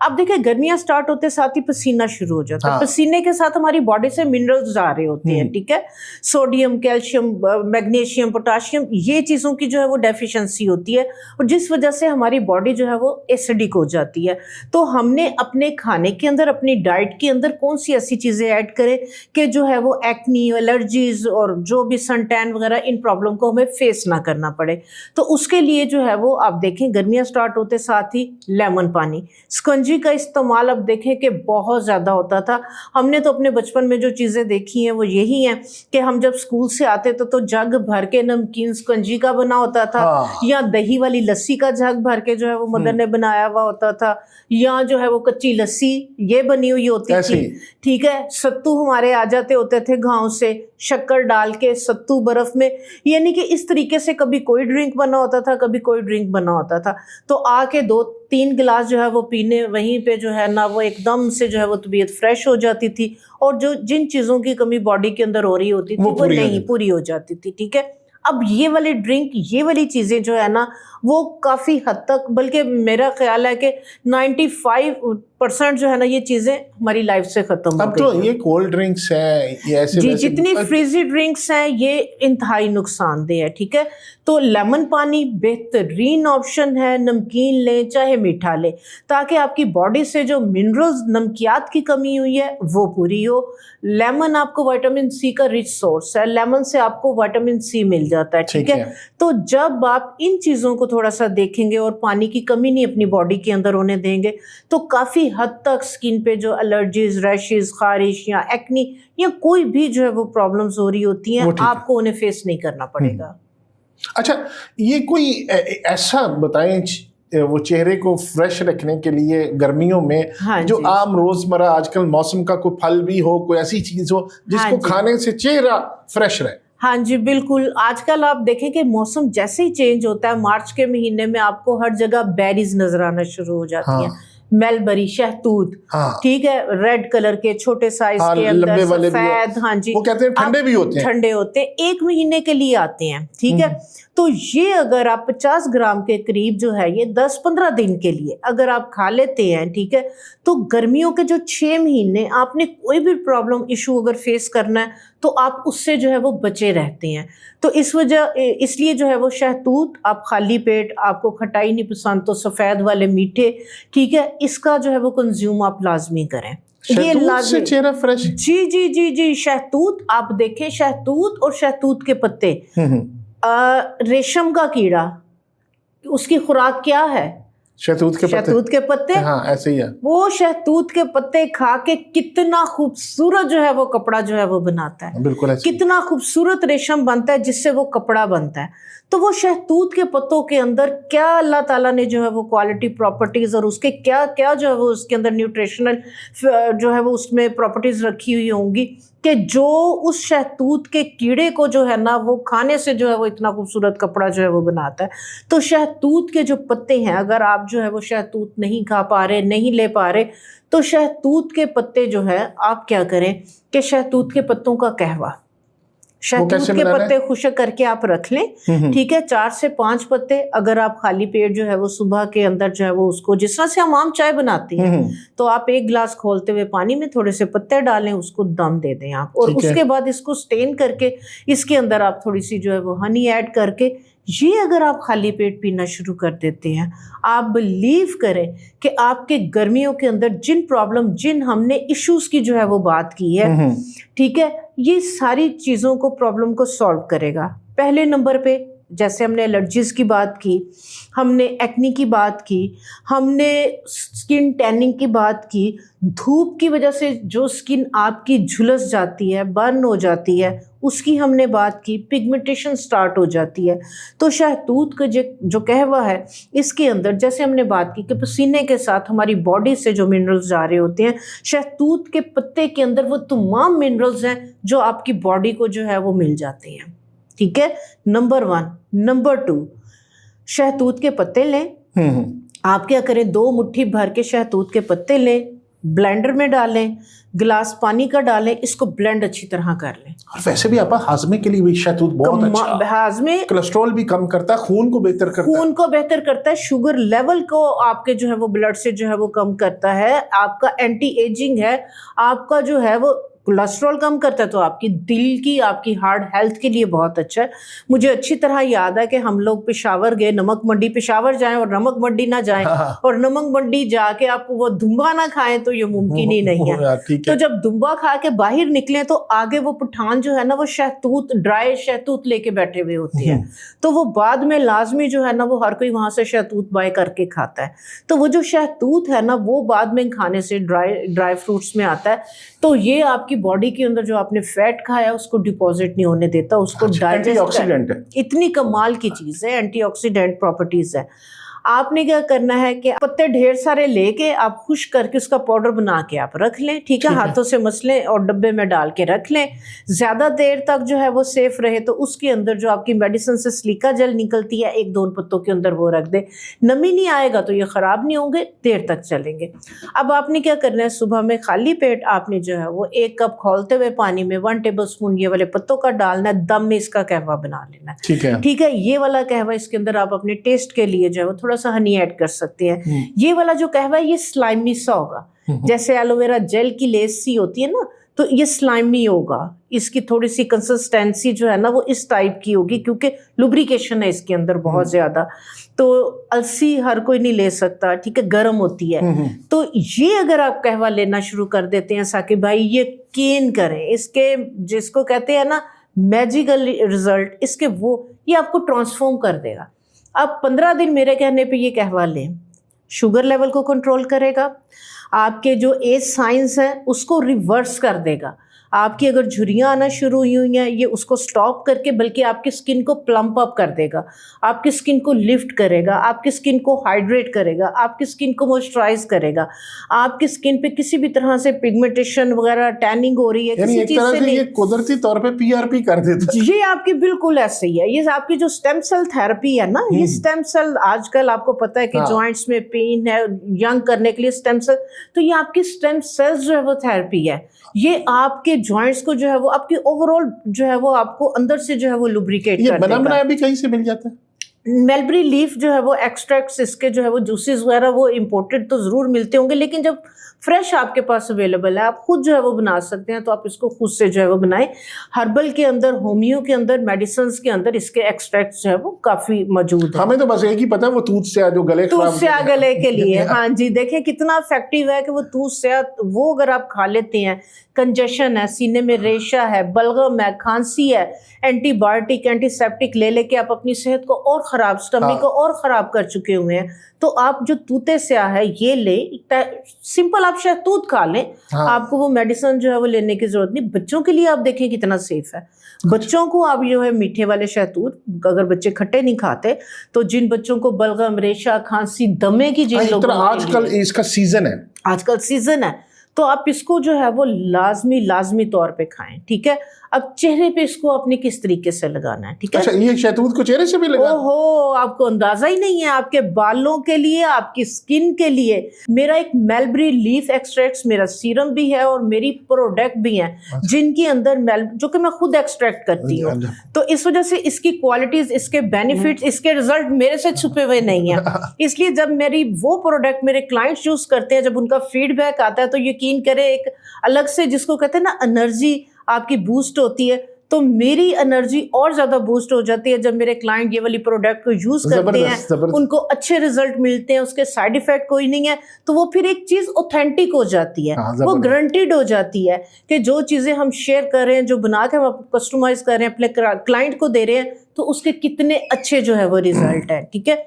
अब देखिए गर्मियां स्टार्ट होते साथ ही पसीना शुरू हो जाता है, पसीने के साथ हमारी बॉडी से मिनरल्स जा रहे होते हैं, ठीक है, सोडियम, कैल्शियम, मैग्नीशियम, पोटाशियम, ये चीजों की जो है वो डेफिशिएंसी होती है, और जिस वजह से हमारी बॉडी जो है वो एसिडिक हो जाती है। तो हमने अपने खाने के अंदर, अपनी डाइट के अंदर कौन सी ऐसी चीजें ऐड करें कि जो है वो एक्नी, एलर्जीज और जो भी सन टैन वगैरह, इन प्रॉब्लम को हमें फेस ना करना पड़े। तो उसके लिए जो है वो आप देखें गर्मियां स्टार्ट होते साथ ही लेमन पानी, स्पंजी का इस्तेमाल अब देखें कि बहुत ज़्यादा होता था। हमने तो अपने बचपन में जो चीज़ें देखी हैं वो यही हैं कि हम जब स्कूल से आते थे तो जग भर के नमकीन स्पंजी का बना होता था, या दही वाली लस्सी का जग भर के जो है वो मदर ने बनाया हुआ होता था, या जो है वो कच्ची लस्सी ये बनी हुई होती थी, ठीक है। सत्तू हमारे आ जाते होते थे गाँव से, शक्कर डाल के सत्तू बर्फ में, यानी कि इस तरीके से कभी कोई ड्रिंक बना होता था, कभी कोई ड्रिंक बना होता था। तो आके 2-3 गिलास जो है वो पीने, वहीं पे जो है ना वो एकदम से जो है वो तबीयत फ्रेश हो जाती थी, और जो जिन चीज़ों की कमी बॉडी के अंदर हो रही होती थी वो नहीं पूरी हो जाती थी, ठीक है। अब ये वाले ड्रिंक, ये वाली चीज़ें जो है ना वो काफ़ी हद तक, बल्कि मेरा ख्याल है कि 95% जो है ना ये चीज़ें हमारी लाइफ से ख़त्म हो गई। अब तो ये कोल्ड ड्रिंक्स है, ये ऐसे जी, जितनी फ्रिजी ड्रिंक्स हैं ये इंतहाई नुकसानदेह है, ठीक है। तो लेमन पानी बेहतरीन ऑप्शन है, नमकीन लें चाहे मीठा लें, ताकि आपकी बॉडी से जो मिनरल्स, नमकियात की कमी हुई है वो पूरी हो। लेमन आपको विटामिन सी का रिच सोर्स है, लेमन से आपको विटामिन सी मिल जाता है, ठीक है। तो जब आप इन चीज़ों को थोड़ा सा देखेंगे और पानी की कमी नहीं अपनी बॉडी के अंदर होने देंगे, तो काफ़ी हद तक स्किन पे जो एलर्जीज, रैशेज, खारिश या एक्नी या कोई भी जो है वो प्रॉब्लम्स हो रही होती हैं, आपको उन्हें फेस नहीं करना पड़ेगा। अच्छा, ये कोई ऐसा बताएं वो चेहरे को फ्रेश रखने के लिए गर्मियों में, जो आम रोजमर्रा आजकल मौसम का कोई फल भी हो, कोई ऐसी चीज हो जिसको खाने से चेहरा फ्रेश रहे? हाँ जी बिल्कुल, आजकल आप देखें कि मौसम जैसे ही चेंज होता है, मार्च के महीने में आपको हर जगह बेरीज नजर आना शुरू हो जाती हैं, मेलबरी, शहतूत, ठीक है, रेड कलर के छोटे साइज के अंदर सफेद, हाँ जी, वो कहते हैं ठंडे भी होते हैं, ठंडे होते हैं, 1 महीने के लिए आते हैं, ठीक है। तो ये अगर आप 50 ग्राम के करीब जो है ये 10-15 दिन के लिए अगर आप खा लेते हैं, ठीक है, तो गर्मियों के जो 6 महीने आपने कोई भी प्रॉब्लम इशू अगर फेस करना है तो आप उससे जो है वो बचे रहते हैं। तो इसलिए जो है वो शहतूत आप खाली पेट, आपको खटाई नहीं पसंद तो सफ़ेद वाले मीठे, ठीक है, इसका जो है वो कंज्यूम आप लाजमी करें। ये से चेहरा फ्रेश? जी जी जी जी, शहतूत आप देखें, शहतूत और शहतूत के पत्ते, रेशम का कीड़ा, उसकी खुराक क्या है? शहतूत के पत्ते। हाँ, ऐसे ही है। वो शहतूत के पत्ते खा के कितना खूबसूरत जो है वो कपड़ा जो है वो बनाता है, बिल्कुल ऐसे। कितना खूबसूरत रेशम बनता है जिससे वो कपड़ा बनता है। तो वो शहतूत के पत्तों के अंदर क्या अल्लाह ताला ने जो है वो क्वालिटी प्रॉपर्टीज और उसके क्या क्या जो है वो उसके अंदर न्यूट्रिशनल जो है वो उसमें प्रॉपर्टीज रखी हुई होंगी कि जो उस शहतूत के कीड़े को जो है ना वो खाने से जो है वो इतना खूबसूरत कपड़ा जो है वो बनाता है। तो शहतूत के जो पत्ते हैं, अगर आप जो है वो शहतूत नहीं खा पा रहे, नहीं ले पा रहे, तो शहतूत के पत्ते जो है आप क्या करें कि शहतूत के पत्तों का कहवा, शहतूत के पत्ते खुशक करके आप रख लें, ठीक है, 4 से 5 पत्ते अगर आप खाली पेट जो है वो सुबह के अंदर जो है वो उसको, जिस तरह से हम आम चाय बनाते हैं, तो आप 1 गिलास खोलते हुए पानी में थोड़े से पत्ते डालें, उसको दम दे दें आप, और उसके बाद इसको स्टेन करके इसके अंदर आप थोड़ी सी जो है वो हनी ऐड करके ये अगर आप खाली पेट पीना शुरू कर देते हैं, आप बिलीव करें कि आपके गर्मियों के अंदर जिन हमने इश्यूज की जो है वो बात की है, ठीक है, ये सारी चीज़ों को, प्रॉब्लम को सॉल्व करेगा। पहले नंबर पे जैसे हमने एलर्जीज की बात की, हमने एक्नी की बात की, हमने स्किन टैनिंग की बात की, धूप की वजह से जो स्किन आपकी झुलस जाती है, बर्न हो जाती है, उसकी हमने बात की, पिगमेंटेशन स्टार्ट हो जाती है। तो शहतूत का जो कहवा है, इसके अंदर जैसे हमने बात की कि पसीने के साथ हमारी बॉडी से जो मिनरल्स जा रहे होते हैं, शहतूत के पत्ते के अंदर वो तमाम मिनरल्स हैं जो आपकी बॉडी को जो है वो मिल जाते हैं, ठीक है। नंबर 1। नंबर 2, शहतूत के पत्ते लें, आप क्या करें, 2 मुट्ठी भर के शहतूत के पत्ते लें, ब्लेंडर में डालें, गिलास पानी का डालें, इसको ब्लेंड अच्छी तरह कर लें। और वैसे भी आपा हाजमे के लिए भी शहतूत बहुत अच्छा, हाजमे, कोलेस्ट्रॉल भी कम करता है, खून को बेहतर करता है, खून को बेहतर करता है, शुगर लेवल को आपके जो है वो ब्लड से जो है वो कम करता है, आपका एंटी एजिंग है, आपका जो है वो कोलेस्ट्रॉल कम करता है, तो आपकी दिल की, आपकी हार्ट हेल्थ के लिए बहुत अच्छा है। मुझे अच्छी तरह याद है कि हम लोग पेशावर गए, नमक मंडी, पेशावर जाएं और नमक मंडी ना जाएं, और नमक मंडी जाके आप वो दुम्बा ना खाएं तो ये मुमकिन ही नहीं है। तो जब दुम्बा खा के बाहर निकले तो आगे वो पठान जो है ना वो शहतूत, ड्राई शहतूत लेके बैठे हुए होते हैं, तो वो बाद में लाजमी जो है ना वो हर कोई वहां से शहतूत बाय करके खाता है। तो वो जो शहतूत है ना वो बाद में खाने से ड्राई फ्रूट्स में आता है, तो ये आपकी बॉडी के अंदर जो आपने फैट खाया उसको डिपॉजिट नहीं होने देता, उसको डाइजेस्ट, एंटीऑक्सीडेंट है, इतनी कमाल की चीज है, एंटीऑक्सीडेंट प्रॉपर्टीज है। आपने क्या करना है कि पत्ते ढेर सारे लेके आप खुश करके उसका पाउडर बना के आप रख लें, ठीक है, हाथों से मसलें और डब्बे में डाल के रख लें, ज्यादा देर तक जो है वो सेफ रहे। तो उसके अंदर जो आपकी मेडिसिन से सिलिका जेल निकलती है, एक दो पत्तों के अंदर वो रख दे, नमी नहीं आएगा तो ये खराब नहीं होंगे, देर तक चलेंगे। अब आपने क्या करना है, सुबह में खाली पेट आपने जो है वो 1 कप खौलते हुए पानी में 1 टेबलस्पून ये वाले पत्तों का डालना है, दम में इसका कहवा बना लेना है, ठीक है। ये वाला कहवा, इसके अंदर आप अपने टेस्ट के लिए जो है वो थोड़ा सा हनी ऐड कर सकते हैं। ये वाला जो कहवा है ये स्लाइमी सा होगा, जैसे एलोवेरा जेल की लेस सी होती है ना, तो ये स्लाइमी होगा, इसकी थोड़ी सी कंसिस्टेंसी जो है ना वो इस टाइप की होगी, क्योंकि लुब्रिकेशन है इसके अंदर बहुत ज्यादा। तो अलसी हर कोई नहीं ले सकता, ठीक है, गर्म होती है। तो ये अगर आप कहवा लेना शुरू कर देते हैं साकिब भाई, ये यकीन करें, इसके जिसको कहते हैं ना मैजिकल रिजल्ट, इसके वो ये आपको ट्रांसफॉर्म कर देगा। अब 15 दिन मेरे कहने पे ये कहवा लें, शुगर लेवल को कंट्रोल करेगा, आपके जो एज साइंस है उसको रिवर्स कर देगा, आपकी अगर झुर्रियाँ आना शुरू हुई हैं ये उसको स्टॉप करके बल्कि आपकी स्किन को प्लम्प अप कर देगा, आपकी स्किन को लिफ्ट करेगा, आपकी स्किन को हाइड्रेट करेगा, आपकी स्किन को मॉइस्चराइज करेगा, आपकी स्किन पे किसी भी तरह से पिगमेंटेशन वगैरह टैनिंग हो रही है किसी चीज से नहीं, ये कुदरती तौर पे पीआरपी कर देता है। ये आपकी बिल्कुल ऐसे ही है। ये आपकी जो स्टेम सेल थेरेपी है ना, ये स्टेम सेल आजकल आपको पता है कि जॉइंट्स में पेन है, यंग करने के लिए स्टेम सेल, तो ये आपकी स्टेम सेल्स जो है वो थेरेपी है। ये आपके जॉइंट्स को जो है वो आपकी ओवरऑल जो है वो आपको अंदर से जो है वो लुब्रिकेट कर देगा। ये बना बनाया भी कहीं से मिल जाता है? मलबरी लीफ जो है वो एक्सट्रैक्ट्स इसके जो है वो जूसेस वगैरह वो इंपोर्टेड तो ज़रूर मिलते होंगे, लेकिन जब फ्रेश आपके पास अवेलेबल है आप खुद जो है वो बना सकते हैं, तो आप इसको खुद से जो है वो बनाएं। हर्बल के अंदर, होमियो के अंदर, मेडिसिन के अंदर इसके एक्सट्रैक्ट्स जो है वो काफ़ी मौजूद है। हमें तो बस एक ही पता है, वो तूत स्याह जो गले गले के लिए हाँ जी, देखें कितना इफेक्टिव है कि वो तूत स्याह, वो अगर आप खा लेते हैं, कंजेशन है, सीने में रेशा है, बलगम है, खांसी है, एंटीबायोटिक एंटीसेप्टिक ले लेके आप अपनी सेहत को और ख़राब, स्टमक को और ख़राब कर चुके हुए हैं, तो आप जो तूते स्याह है ये ले, सिंपल आप शहतूत खा लें, आपको वो मेडिसिन जो है वो लेने की जरूरत नहीं। बच्चों के लिए आप देखें कितना सेफ है, बच्चों को आप जो है मीठे वाले शहतूत, अगर बच्चे खट्टे नहीं खाते तो जिन बच्चों को बलगम, रेशा, खांसी, दमे की जिन लोगों को, आजकल इसका सीजन है, आजकल सीजन है, तो आप इसको जो है वो लाजमी तौर पे खाएं, ठीक है। अब चेहरे पे इसको अपने किस तरीके से लगाना है, ठीक है। अच्छा, ये शहतूत को चेहरे से भी लगाना? ओहो, आपको अंदाजा ही नहीं है, आपके बालों के लिए, आपकी स्किन के लिए। मेरा एक मलबरी लीफ एक्सट्रैक्ट्स, मेरा सीरम भी है और मेरी प्रोडक्ट भी हैं, जिनके अंदर जो कि मैं खुद एक्सट्रैक्ट करती हूँ, तो इस वजह से इसकी क्वालिटीज, इसके बेनिफिट्स, इसके रिजल्ट मेरे से छुपे हुए नहीं है। इसलिए जब मेरी वो प्रोडक्ट मेरे क्लाइंट्स यूज करते हैं, जब उनका फीडबैक आता है, तो यकीन करें एक अलग से, जिसको कहते हैं ना एनर्जी आपकी बूस्ट होती है, तो मेरी एनर्जी और ज्यादा बूस्ट हो जाती है जब मेरे क्लाइंट ये वाली प्रोडक्ट को यूज करते हैं, उनको अच्छे रिजल्ट मिलते हैं, उसके साइड इफेक्ट कोई नहीं है, तो वो फिर एक चीज ऑथेंटिक हो जाती है, वो गारंटीड हो जाती है कि जो चीजें हम शेयर कर रहे हैं, जो बना के हम कस्टमाइज कर रहे हैं, अपने क्लाइंट को दे रहे हैं, तो उसके कितने अच्छे जो है वो रिजल्ट है, ठीक है।